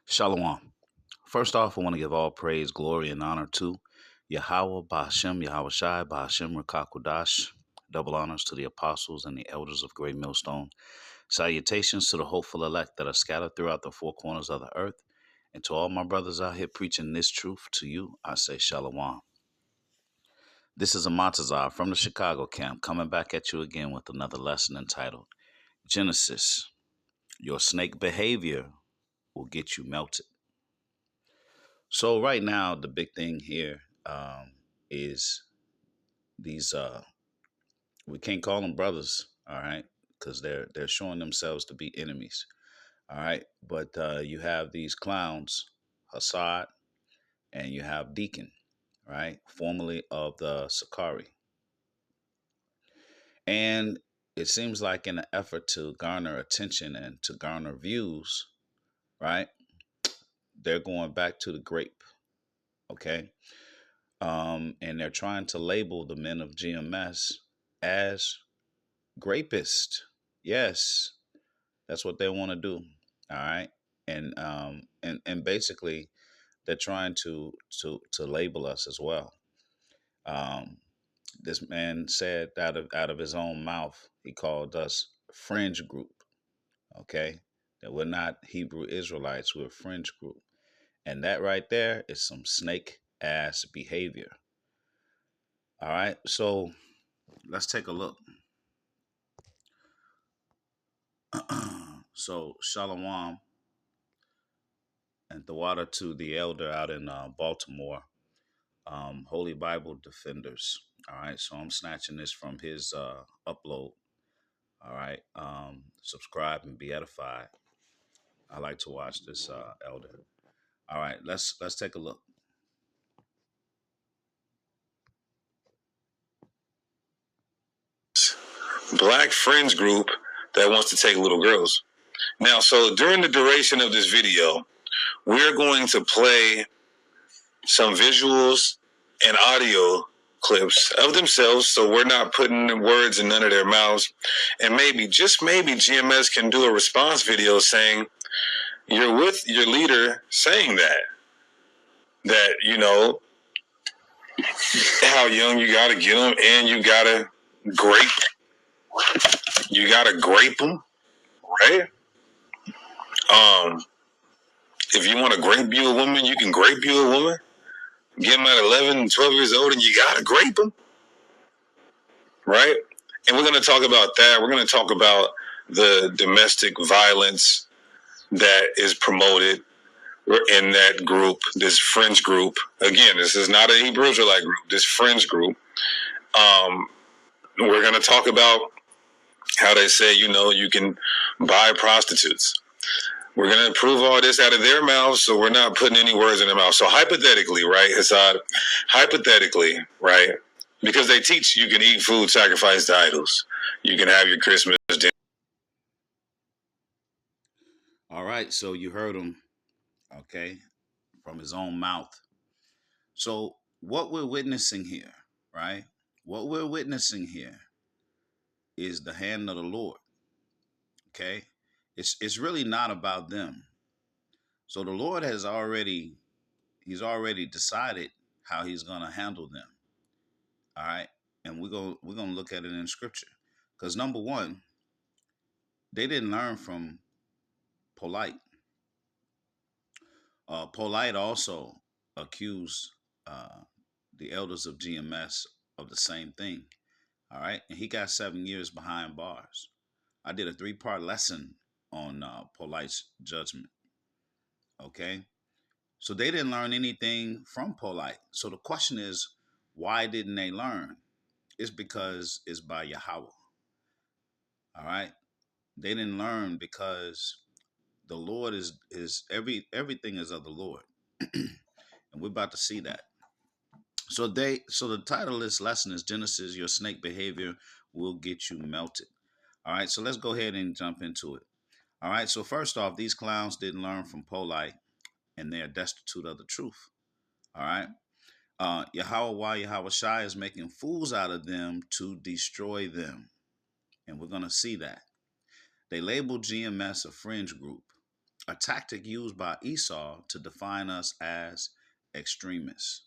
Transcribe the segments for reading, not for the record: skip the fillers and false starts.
Shalom. First off, I want to give all praise, glory, and honor to Yahweh, Bahashem, Yahweh Shai, Bahashem, Rakakwadash. Double honors to the apostles and the elders of Great Millstone. Salutations to the hopeful elect that are scattered throughout the four corners of the earth. And to all my brothers out here preaching this truth to you, I say Shalom. This is a Montazar from the Chicago camp coming back at you again with another lesson entitled Genesis. Your snake behavior will get you melted. So right now, the big thing here is these. We can't call them brothers, all right, because they're showing themselves to be enemies, all right. But you have these clowns, Hassad, and you have Deacon, right, formerly of the Sakari, and it seems like in an effort to garner attention and to garner views, right, they're going back to the grape, okay. And they're trying to label the men of GMS as grapists. Yes, that's what they want to do. All right, and basically they're trying to label us as well. Um, this man said out of his own mouth, he called us fringe group. Okay, that we're not Hebrew Israelites, we're a fringe group, and that right there is some snake ass behavior. All right, so let's take a look. So Shalom and the water to the elder out in Baltimore, Holy Bible Defenders. All right, so I'm snatching this from his upload. All right, subscribe and be edified. I like to watch this elder. All right, let's take a look. Black friends group that wants to take little girls. Now, so during the duration of this video, we're going to play some visuals and audio clips of themselves, so we're not putting the words in none of their mouths. And maybe, just maybe, GMS can do a response video saying, you're with your leader saying that, you know, how young you got to get them, and you got to grape them, right? If you want to grape you a woman, you can grape you a woman. Get them at 11, 12 years old, and you got to grape them, right? And we're going to talk about that. We're going to talk about the domestic violence that is promoted in that group, this fringe group. Again, this is not a Hebrew Israelite group, this fringe group. We're going to talk about how they say, you know, you can buy prostitutes. We're going to prove all this out of their mouths, so we're not putting any words in their mouth. So hypothetically, right, Hassad? Hypothetically, right? Because they teach you can eat food sacrificed to idols. You can have your Christmas dinner. All right, so you heard him, okay, from his own mouth. So what we're witnessing here, right? What we're witnessing here is the hand of the Lord. Okay, it's really not about them. So the Lord he's already decided how he's gonna handle them. All right, and we're gonna look at it in Scripture, because number one, they didn't learn from Polite. Polite also accused the elders of GMS of the same thing. All right, and he got 7 years behind bars. I did a 3-part lesson on Polite's judgment. Okay, so they didn't learn anything from Polite. So the question is, why didn't they learn? It's because it's by Yahweh. All right, they didn't learn because the Lord is everything is of the Lord, and we're about to see that. So the title of this lesson is Genesis. Your snake behavior will get you melted. All right, so let's go ahead and jump into it. All right, so first off, these clowns didn't learn from Polite, and they are destitute of the truth. All right. Yahweh Shai is making fools out of them to destroy them. And we're going to see that. They labeled GMS a fringe group. a tactic used by Esau to define us as extremists.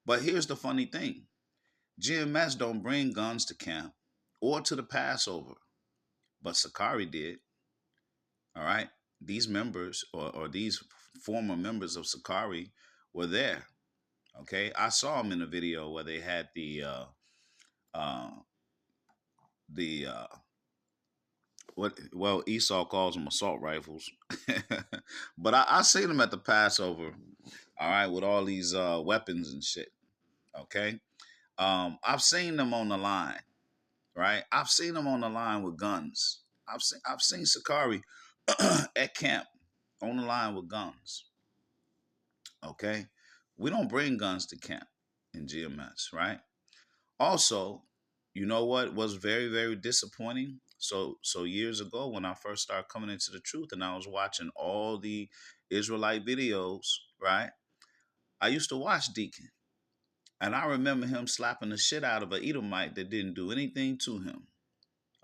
But here's the funny thing: GMS don't bring guns to camp or to the Passover, but Sakari did. All right. These members or these former members of Sakari were there. Okay. I saw them in a video where they had uh, the what well Esau calls them assault rifles, but I seen them at the Passover. All right, with all these weapons and shit. Okay, I've seen them on the line. Right, I've seen them on the line with guns. I've seen Sakari at camp on the line with guns. Okay, we don't bring guns to camp in GMS. Right. Also, you know what was very, very disappointing? So years ago when I first started coming into the truth and I was watching all the Israelite videos, right? I used to watch Deacon. And I remember him slapping the shit out of an Edomite that didn't do anything to him.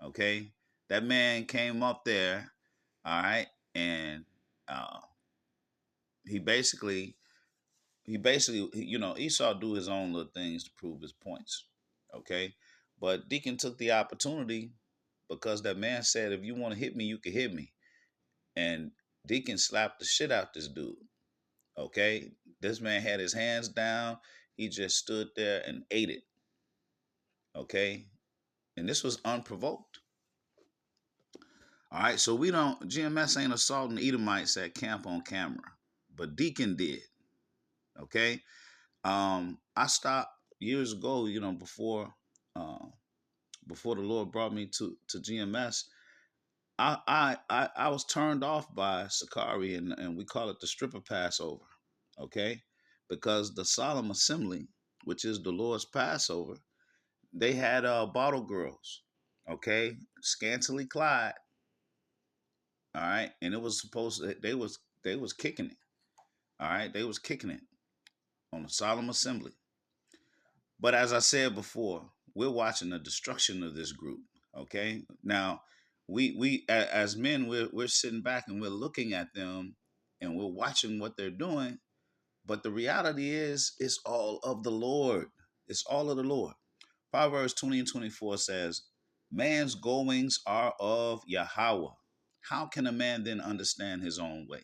Okay? That man came up there, all right, and uh, he basically Esau do his own little things to prove his points. Okay. But Deacon took the opportunity because that man said, if you want to hit me, you can hit me. And Deacon slapped the shit out this dude. Okay. This man had his hands down. He just stood there and ate it. Okay. And this was unprovoked. All right. So GMS ain't assaulting Edomites at camp on camera, but Deacon did. Okay. I stopped years ago, uh, before the Lord brought me to GMS. I was turned off by Sakari, and we call it the stripper Passover, okay? Because the solemn assembly, which is the Lord's Passover, they had bottle girls, okay, scantily clad, all right, and it was supposed to, they was kicking it, all right, they was kicking it on the solemn assembly. But as I said before, we're watching the destruction of this group. Okay. Now, as men, we're sitting back and we're looking at them and we're watching what they're doing. But the reality is, it's all of the Lord. It's all of the Lord. Proverbs 20 and 24 says, man's goings are of Yahweh. How can a man then understand his own way?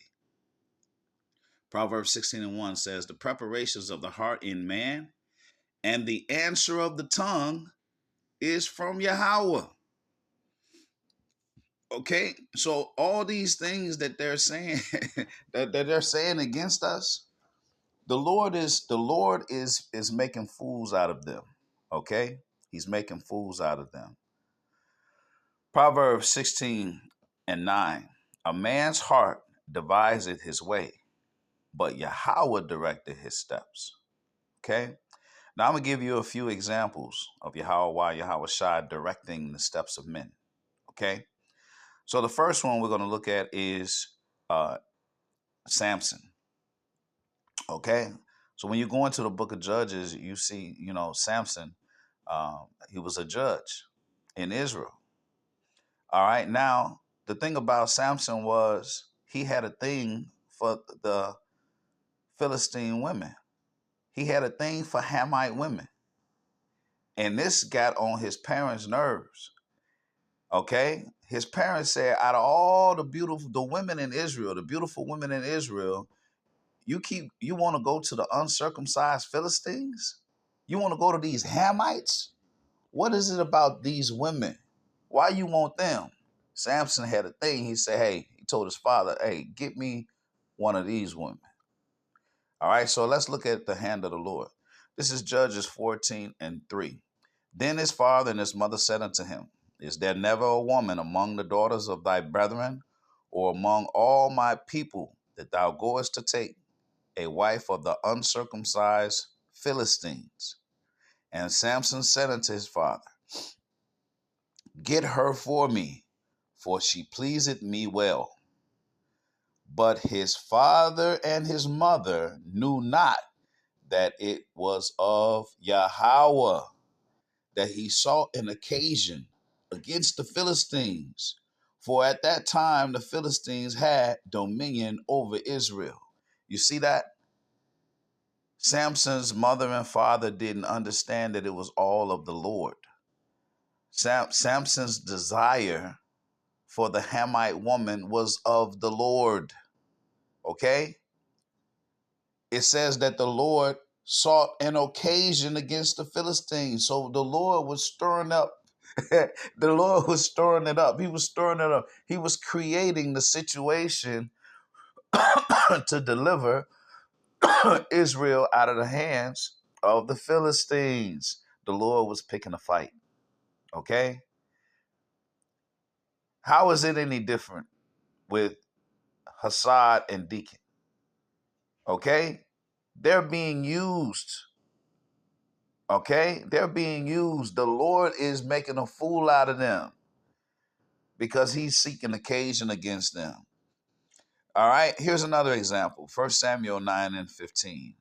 Proverbs 16 and 1 says, the preparations of the heart in man and the answer of the tongue is from Yahweh. Okay, so all these things that they're saying that they're saying against us, the Lord is making fools out of them. Okay, He's making fools out of them. Proverbs 16 and 9: a man's heart deviseth his way, but Yahweh directed his steps. Okay, now I'm gonna give you a few examples of Yahweh Shai directing the steps of men. Okay. So the first one we're going to look at is uh, Samson. Okay. So when you go into the book of Judges, you see, Samson, he was a judge in Israel. All right. Now, the thing about Samson was he had a thing for the Philistine women. He had a thing for Hamite women. And this got on his parents' nerves. Okay. His parents said, out of all the women in Israel, the beautiful women in Israel, you want to go to the uncircumcised Philistines? You want to go to these Hamites? What is it about these women? Why you want them? Samson had a thing. He said, hey, he told his father, hey, get me one of these women. All right, so let's look at the hand of the Lord. This is Judges 14 and 3. Then his father and his mother said unto him, is there never a woman among the daughters of thy brethren or among all my people that thou goest to take a wife of the uncircumcised Philistines? And Samson said unto his father, get her for me, for she pleaseth me well. But his father and his mother knew not that it was of Yahweh, that he sought an occasion against the Philistines, For at that time the Philistines had dominion over Israel. You see that? Samson's mother and father didn't understand that it was all of the Lord. Samson's desire for the Hamite woman was of the Lord. Okay? It says that the Lord sought an occasion against the Philistines. So the Lord was stirring up. The Lord was stirring it up. He was stirring it up. He was creating the situation to deliver Israel out of the hands of the Philistines. The Lord was picking a fight. Okay? How is it any different with Hassad and Deacon? Okay? They're being used. Okay? They're being used. The Lord is making a fool out of them because he's seeking occasion against them. All right? Here's another example. 1 Samuel 9 and 15.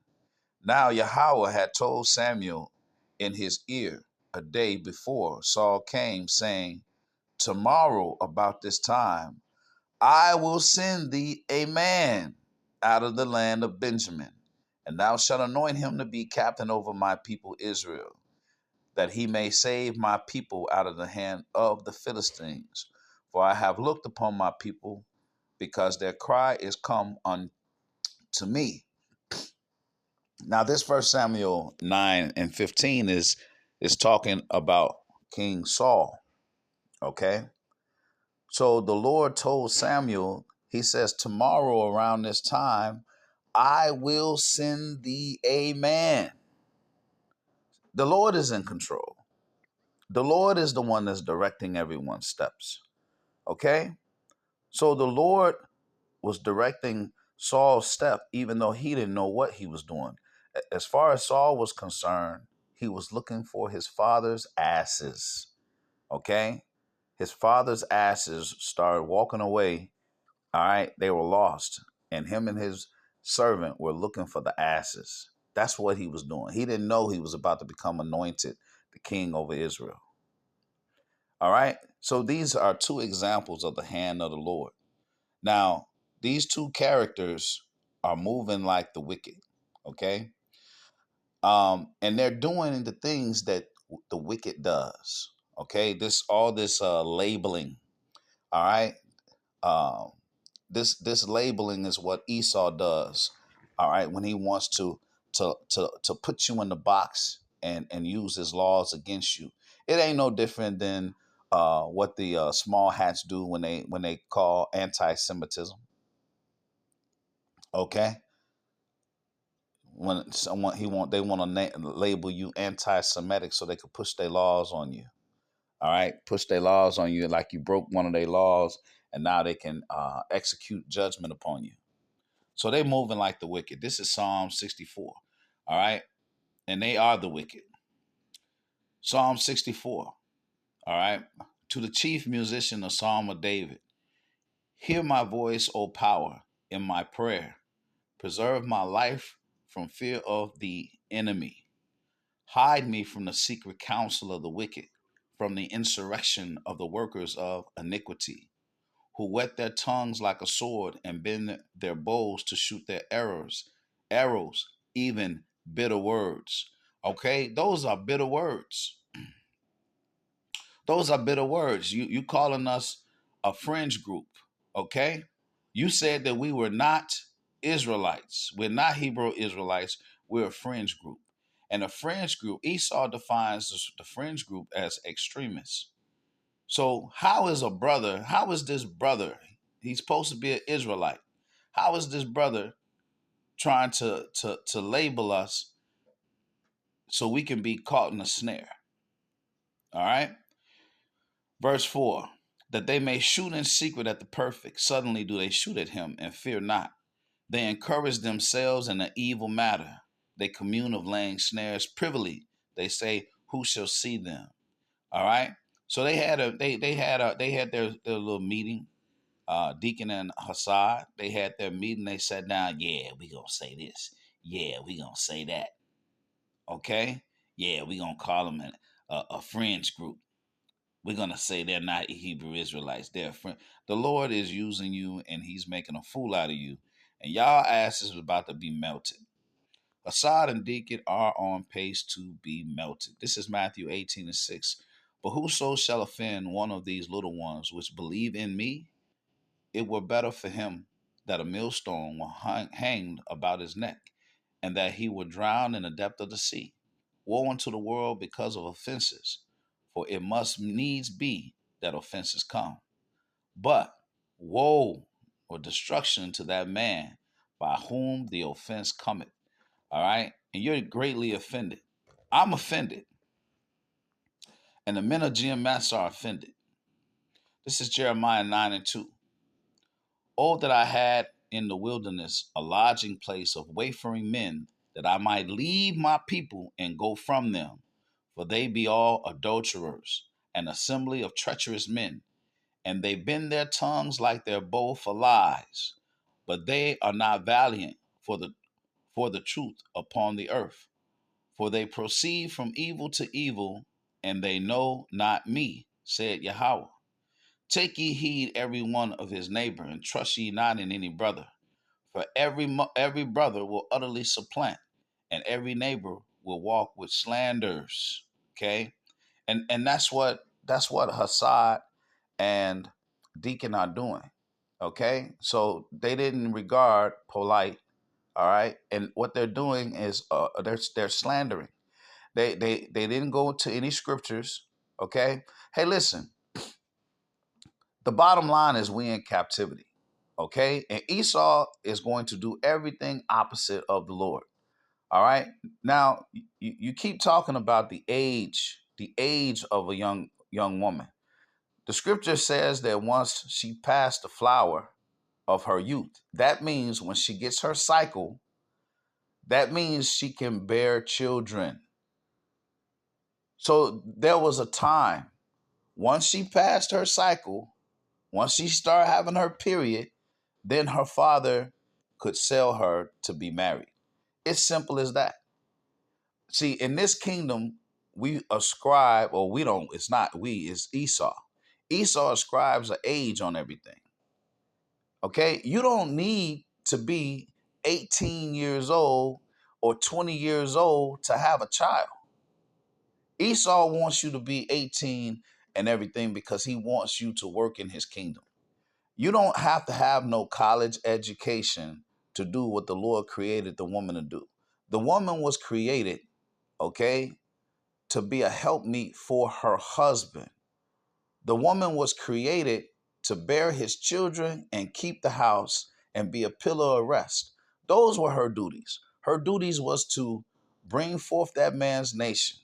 Now Yahweh had told Samuel in his ear a day before Saul came, saying, tomorrow about this time, I will send thee a man out of the land of Benjamin, and thou shalt anoint him to be captain over my people Israel, that he may save my people out of the hand of the Philistines. For I have looked upon my people, because their cry is come unto me. Now, this 1 Samuel 9 and 15 is talking about King Saul. Okay. So the Lord told Samuel, he says, tomorrow around this time, I will send thee a man. The Lord is in control. The Lord is the one that's directing everyone's steps. Okay? So the Lord was directing Saul's step, even though he didn't know what he was doing. As far as Saul was concerned, he was looking for his father's asses. Okay? His father's asses started walking away. All right? They were lost. And him and his servant were looking for the asses. That's what he was doing. He didn't know he was about to become anointed the king over Israel. All right? So these are two examples of the hand of the Lord. Now, these two characters are moving like the wicked, okay? And they're doing the things that the wicked does, okay? This labeling, all right? Um, this labeling is what Esau does, all right? When he wants to put you in the box and use his laws against you, it ain't no different than what the small hats do when they call anti-Semitism. Okay, when someone they want to label you anti-Semitic so they could push their laws on you. All right, push their laws on you like you broke one of their laws, and now they can execute judgment upon you. So they moving like the wicked. This is Psalm 64. All right, and they are the wicked. Psalm 64. All right, to the chief musician, a psalm of David. Hear my voice, O power, in my prayer. Preserve my life from fear of the enemy. Hide me from the secret counsel of the wicked, from the insurrection of the workers of iniquity, who whet their tongues like a sword and bend their bows to shoot their arrows, even bitter words. Okay, those are bitter words. Those are bitter words. You calling us a fringe group, okay? You said that we were not Israelites. We're not Hebrew Israelites. We're a fringe group. And a fringe group, Esau defines the fringe group as extremists. So how is this brother, he's supposed to be an Israelite. How is this brother trying to label us so we can be caught in a snare? All right? Verse 4, that they may shoot in secret at the perfect. Suddenly do they shoot at him and fear not. They encourage themselves in an evil matter. They commune of laying snares privily. They say, who shall see them? All right. So they had their little meeting. Deacon and Hassad, they had their meeting. They sat down. Yeah, we gonna say this. Yeah, we gonna say that. Okay. Yeah, we gonna call them a fringe group. We're going to say they're not Hebrew Israelites. They're friend. The Lord is using you and he's making a fool out of you. And y'all asses is about to be melted. Assad and Deacon are on pace to be melted. This is Matthew 18:6. But whoso shall offend one of these little ones which believe in me, it were better for him that a millstone were hanged about his neck, and that he were drowned in the depth of the sea. Woe unto the world because of offenses, for it must needs be that offenses come. But woe or destruction to that man by whom the offense cometh. All right? And you're greatly offended. I'm offended. And the men of GMS are offended. This is Jeremiah 9:2. Oh, that I had in the wilderness a lodging place of wayfaring men, that I might leave my people and go from them. For they be all adulterers, an assembly of treacherous men, and they bend their tongues like their bow for lies. But they are not valiant for the truth upon the earth. For they proceed from evil to evil, and they know not me, said Yahweh. Take ye heed every one of his neighbor, and trust ye not in any brother. For every brother will utterly supplant, and every neighbor will walk with slanders. Okay, and that's what Hassad and Deacon are doing. Okay, so they didn't regard polite. All right, and what they're doing is they're slandering. They didn't go to any scriptures. Okay, hey, listen. The bottom line is we in captivity. Okay, and Esau is going to do everything opposite of the Lord. All right. Now you keep talking about the age of a young woman. The scripture says that once she passed the flower of her youth, that means when she gets her cycle, that means she can bear children. So there was a time once she passed her cycle, once she started having her period, then her father could sell her to be married. It's simple as that. See, in this kingdom, we ascribe, or we don't, it's not we, it's Esau. Esau ascribes an age on everything. Okay? You don't need to be 18 years old or 20 years old to have a child. Esau wants you to be 18 and everything because he wants you to work in his kingdom. You don't have to have no college education to do what the Lord created the woman to do. The woman was created, okay, to be a helpmeet for her husband. The woman was created to bear his children and keep the house and be a pillar of rest. Those were her duties. Her duties was to bring forth that man's nation,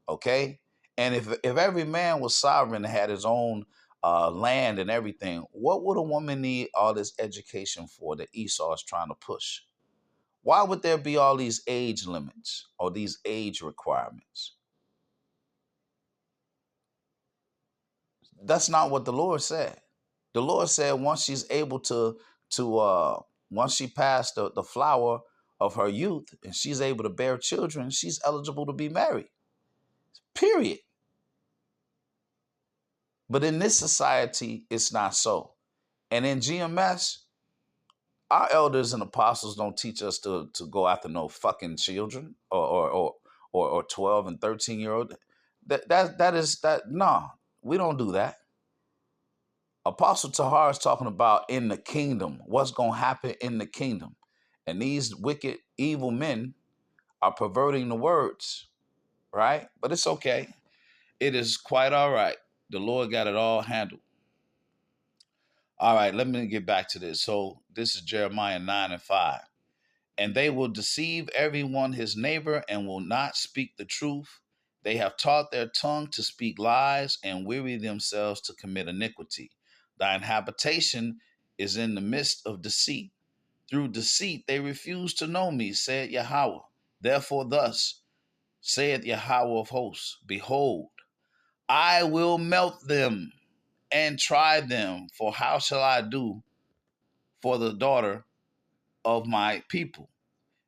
okay? And if every man was sovereign and had his own land and everything, what would a woman need all this education for that Esau is trying to push? Why would there be all these age limits or these age requirements? That's not what the Lord said. The Lord said once she's able to once she passed the flower of her youth and she's able to bear children, she's eligible to be married. Period. But in this society, it's not so. And in GMS, our elders and apostles don't teach us to go after no fucking children or 12 and 13-year old. That is that no, we don't do that. Apostle Tahar is talking about in the kingdom, what's going to happen in the kingdom. And these wicked, evil men are perverting the words, right? But it's okay. It is quite all right. The Lord got it all handled. All right, let me get back to this. So this is Jeremiah 9:5. And they will deceive everyone his neighbor and will not speak the truth. They have taught their tongue to speak lies and weary themselves to commit iniquity. Thine habitation is in the midst of deceit. Through deceit they refuse to know me, said Yahweh. Therefore, thus saith Yahweh of hosts, behold, I will melt them and try them, for how shall I do for the daughter of my people?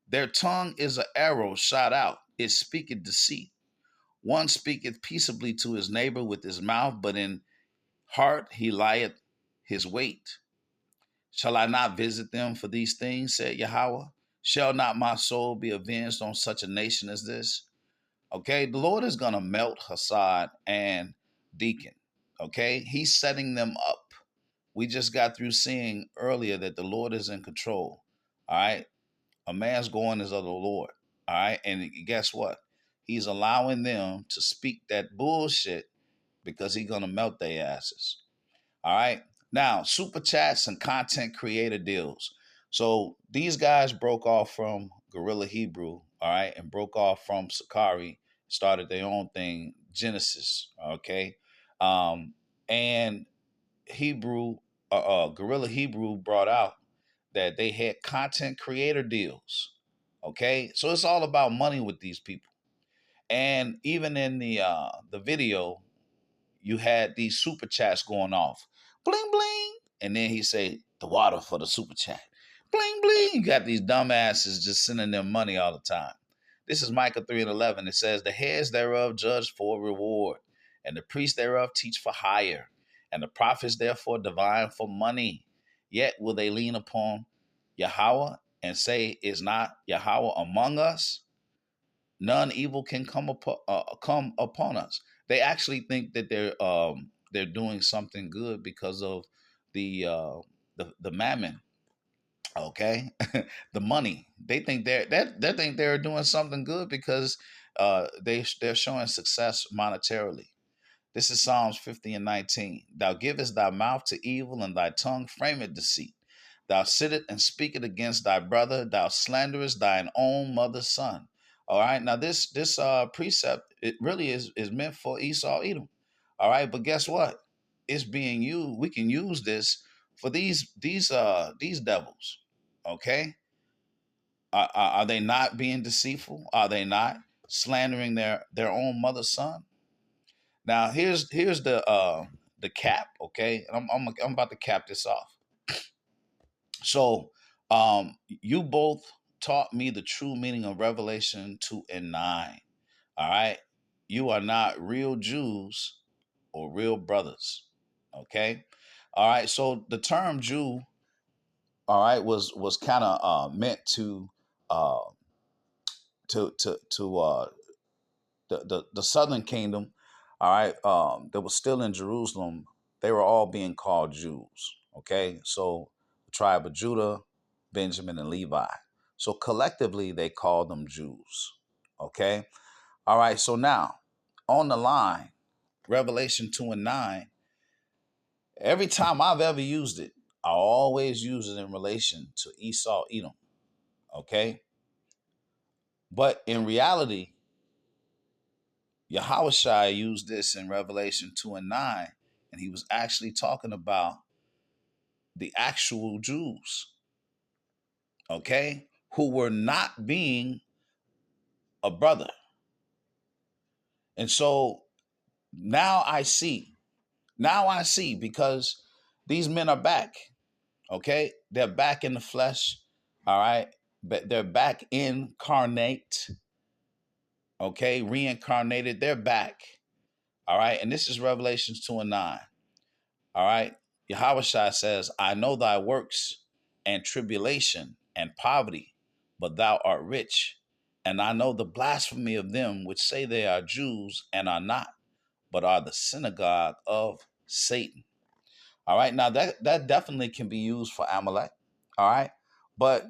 Their tongue is an arrow shot out, it speaketh deceit. One speaketh peaceably to his neighbor with his mouth, but in heart he lieth his weight. Shall I not visit them for these things, said Yahweh? Shall not my soul be avenged on such a nation as this? Okay, the Lord is going to melt Hassad and Deacon. Okay, he's setting them up. We just got through seeing earlier that the Lord is in control. All right, a man's going is of the Lord. All right, and guess what? He's allowing them to speak that bullshit because he's going to melt their asses. All right. Now, super chats and content creator deals. So these guys broke off from Gorilla Hebrew, all right, and broke off from Sakari, started their own thing, Genesis, okay. And Hebrew, Gorilla Hebrew brought out that they had content creator deals, okay. So it's all about money with these people. And even in the video, you had these super chats going off. Bling bling. And then he say, the water for the super chat. Bling bling. You got these dumbasses just sending them money all the time. This is Micah 3 and 11. It says, the heads thereof judge for reward, and the priests thereof teach for hire, and the prophets therefore divine for money. Yet will they lean upon Yahweh and say, is not Yahweh among us? None evil can come upon us. They actually think that they're doing something good because of the the mammon, okay, the money. They think they think they're doing something good because they're showing success monetarily. This is Psalms 50 and 19. Thou givest thy mouth to evil, and thy tongue frameth deceit. Thou sittest and speakest against thy brother. Thou slanderest thine own mother's son. All right. Now this precept, it really is meant for Esau Edom. All right. But guess what? It's being used. We can use this for these devils. Okay. Are they not being deceitful? Are they not slandering their own mother's son? Now here's the cap, okay? And I'm about to cap this off. So you both taught me the true meaning of Revelation 2 and 9. All right. You are not real Jews or real brothers. Okay. All right. So the term Jew, all right, was kind of meant uh to the southern kingdom, all right, that was still in Jerusalem. They were all being called Jews. Okay, so the tribe of Judah, Benjamin, and Levi. So collectively, they called them Jews. Okay, all right. So now on the line, Revelation 2 and 9. Every time I've ever used it, I always use it in relation to Esau, Edom. Okay, but in reality, Yahushua used this in Revelation 2 and 9, and he was actually talking about the actual Jews, okay, who were not being a brother. And so now I see because these men are back, okay? They're back in the flesh, all right? But they're back incarnate, okay? Reincarnated, they're back, all right? And this is Revelations 2 and 9. All right. Yahushua says, I know thy works and tribulation and poverty, but thou art rich. And I know the blasphemy of them which say they are Jews and are not, but are the synagogue of Satan. All right. Now that definitely can be used for Amalek. All right. But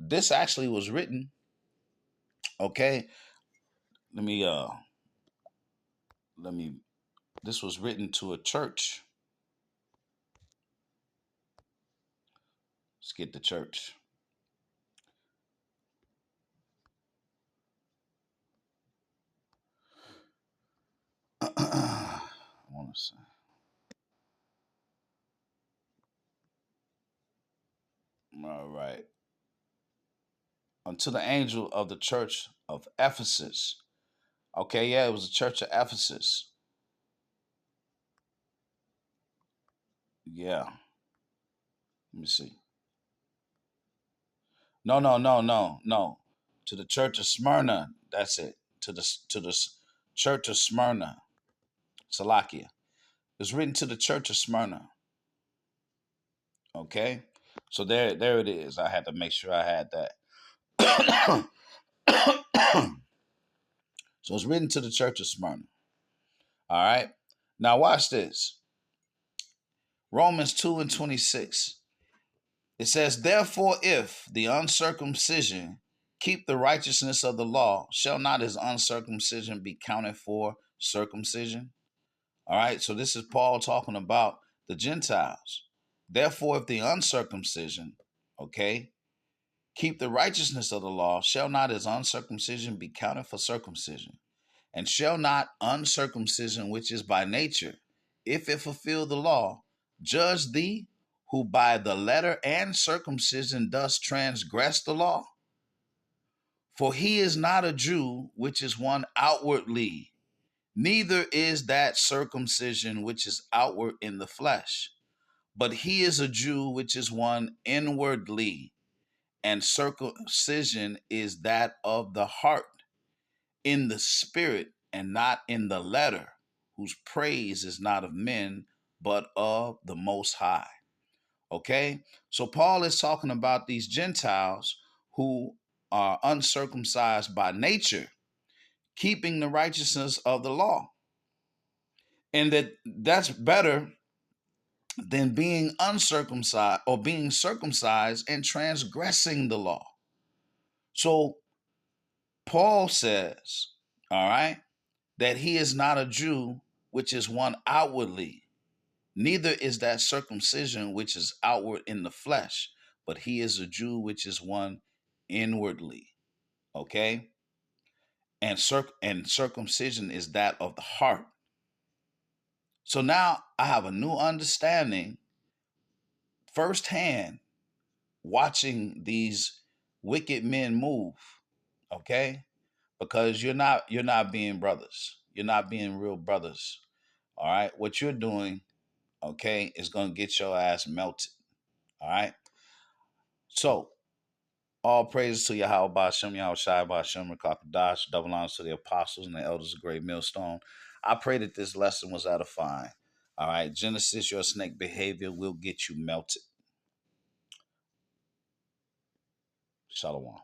this actually was written. Okay. Let me let me this was written to a church. Let's get the church. I want to say. All right. Unto the angel of the church of Ephesus. Okay, yeah, it was the church of Ephesus. Yeah. Let me see. No. To the church of Smyrna. That's it. To the church of Smyrna, Salakia. It's written to the church of Smyrna. Okay, so there it is. I had to make sure I had that. So it's written to the church of Smyrna. All right. Now watch this. Romans 2 and 26. It says, therefore, if the uncircumcision keep the righteousness of the law, shall not his uncircumcision be counted for circumcision? All right. So this is Paul talking about the Gentiles. Therefore, if the uncircumcision, okay, keep the righteousness of the law, shall not his uncircumcision be counted for circumcision? And shall not uncircumcision, which is by nature, if it fulfill the law, judge thee, who by the letter and circumcision does transgress the law? For he is not a Jew, which is one outwardly, neither is that circumcision which is outward in the flesh, but he is a Jew, which is one inwardly, and circumcision is that of the heart, in the spirit, and not in the letter, whose praise is not of men, but of the Most High. Okay? So Paul is talking about these Gentiles who are uncircumcised by nature, keeping the righteousness of the law. And that's better than being uncircumcised or being circumcised and transgressing the law. So Paul says, all right, that he is not a Jew, which is one outwardly, neither is that circumcision which is outward in the flesh, but he is a Jew, which is one inwardly. Okay? And circumcision is that of the heart. So now I have a new understanding firsthand watching these wicked men move. Okay? Because you're not being brothers. You're not being real brothers. All right? What you're doing, okay, is going to get your ass melted. All right. So, all praises to Yahweh Bashem, Yahweh Shai Bashem, Rakakadash, double honors to the apostles and the elders of Great Millstone. I pray that this lesson was edifying. All right. Genesis, your snake behavior will get you melted. Shalom.